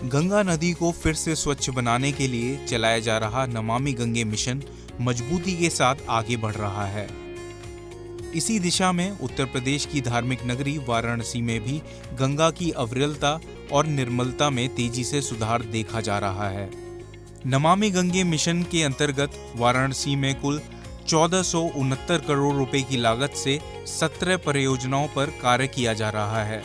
गंगा नदी को फिर से स्वच्छ बनाने के लिए चलाया जा रहा नमामि गंगे मिशन मजबूती के साथ आगे बढ़ रहा है। इसी दिशा में उत्तर प्रदेश की धार्मिक नगरी वाराणसी में भी गंगा की अविरलता और निर्मलता में तेजी से सुधार देखा जा रहा है। नमामि गंगे मिशन के अंतर्गत वाराणसी में कुल 1469 करोड़ रुपए की लागत से 17 परियोजनाओं पर कार्य किया जा रहा है।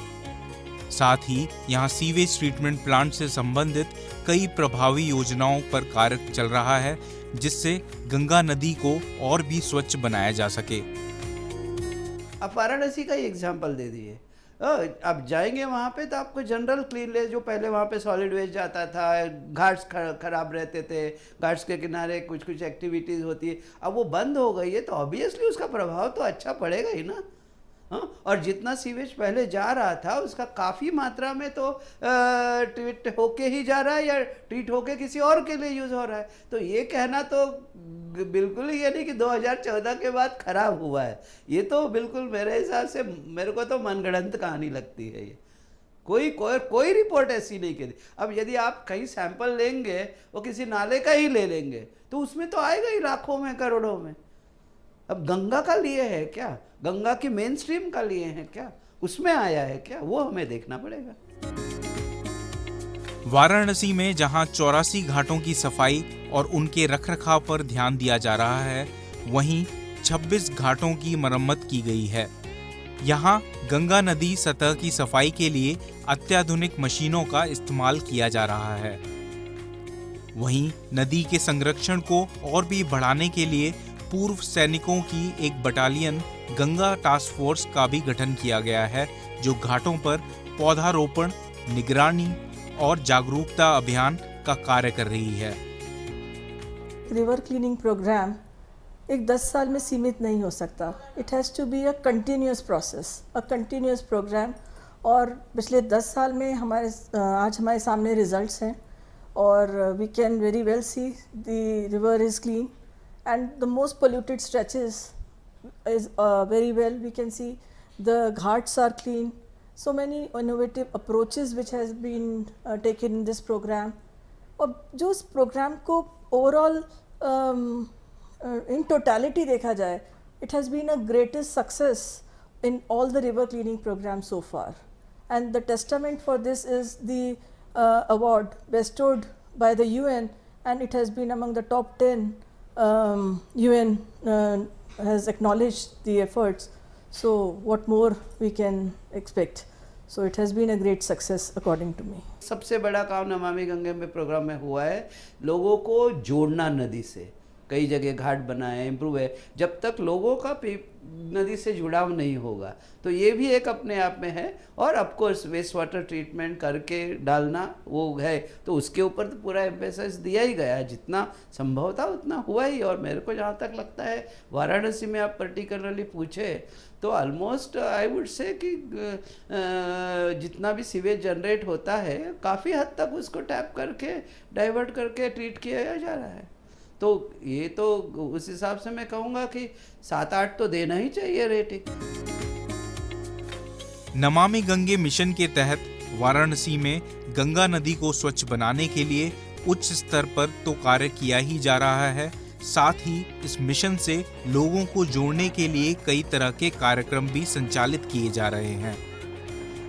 साथ ही यहां सीवेज ट्रीटमेंट प्लांट से संबंधित कई प्रभावी योजनाओं पर कार्य चल रहा है, जिससे गंगा नदी को और भी स्वच्छ बनाया जा सके। आप वाराणसी का ही एग्जाम्पल दे दिए। आप जाएंगे वहाँ पे तो आपको जनरल क्लीननेस, जो पहले वहाँ पे सॉलिड वेस्ट जाता था, घाट्स खराब रहते थे, घाट्स के किनारे कुछ कुछ एक्टिविटीज़ होती है, अब वो बंद हो गई है तो ऑब्वियसली उसका प्रभाव तो अच्छा पड़ेगा ही ना। हाँ, और जितना सीवेज पहले जा रहा था उसका काफ़ी मात्रा में तो ट्रीट होके ही जा रहा है या ट्रीट होके किसी और के लिए यूज़ हो रहा है। तो ये कहना तो बिल्कुल ही ये नहीं कि 2014 के बाद खराब हुआ है। ये तो बिल्कुल मेरे हिसाब से, मेरे को तो मनगढ़ंत कहानी लगती है। ये कोई रिपोर्ट ऐसी नहीं कहती। अब यदि आप कहीं सैंपल लेंगे, वो किसी नाले का ही ले लेंगे तो उसमें तो आएगा ही लाखों में करोड़ों में। अब गंगा का लिए है क्या, गंगा की मेन स्ट्रीम का लिए है क्या, उसमें आया है क्या, वो हमें देखना पड़ेगा। वाराणसी में जहां 84 घाटों की सफाई और उनके रखरखाव पर ध्यान दिया जा रहा है, वहीं 26 घाटों की मरम्मत की गई है। यहां गंगा नदी सतह की सफाई के लिए अत्याधुनिक मशीनों का इस्तेमाल किया जा रहा है। वहीं नदी के संरक्षण को और भी बढ़ाने के लिए पूर्व सैनिकों की एक बटालियन गंगा टास्क फोर्स का भी गठन किया गया है, जो घाटों पर पौधारोपण, निगरानी और जागरूकता अभियान का कार्य कर रही है। रिवर क्लीनिंग प्रोग्राम एक 10 साल में सीमित नहीं हो सकता। It has to be a continuous process, a continuous programme. और पिछले 10 साल में आज हमारे सामने रिजल्ट्स हैं और we can very well see the river is clean and the most polluted stretches is very well we can see the ghats are clean. So many innovative approaches which has been taken in this program, और जो इस programme को overall in totality देखा जाए, it has been a greatest success in all the river cleaning programs so far, and the testament for this is the award bestowed by the UN, and it has been among the top 10. UN has acknowledged the efforts, so what more we can expect? So it has been a great success according to me. सबसे बड़ा काम नमामि गंगे में programme में हुआ है, लोगों को जोड़ना नदी से। कई जगह घाट बनाए, इम्प्रूव है। जब तक लोगों का नदी से जुड़ाव नहीं होगा तो ये भी एक अपने आप में है। और ऑफकोर्स वेस्ट वाटर ट्रीटमेंट करके डालना वो है, तो उसके ऊपर तो पूरा एम्फेसिस दिया ही गया है। जितना संभव था उतना हुआ ही। और मेरे को जहाँ तक लगता है वाराणसी में आप पर्टिकुलरली पूछे तो ऑलमोस्ट आई वुड से कि जितना भी सीवेज जनरेट होता है काफ़ी हद तक उसको टैप करके डाइवर्ट करके ट्रीट किया जा रहा है। तो ये तो उस हिसाब से मैं कहूँगा कि 7-8 तो देना ही चाहिए रेटिंग। नमामि गंगे मिशन के तहत वाराणसी में गंगा नदी को स्वच्छ बनाने के लिए उच्च स्तर पर तो कार्य किया ही जा रहा है, साथ ही इस मिशन से लोगों को जोड़ने के लिए कई तरह के कार्यक्रम भी संचालित किए जा रहे हैं।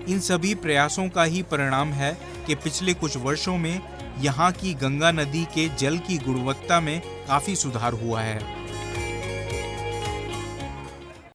इन सभी प्रयासों का ही परिणाम है कि पिछले कुछ वर्षों में यहाँ की गंगा नदी के जल की गुणवत्ता में काफी सुधार हुआ है।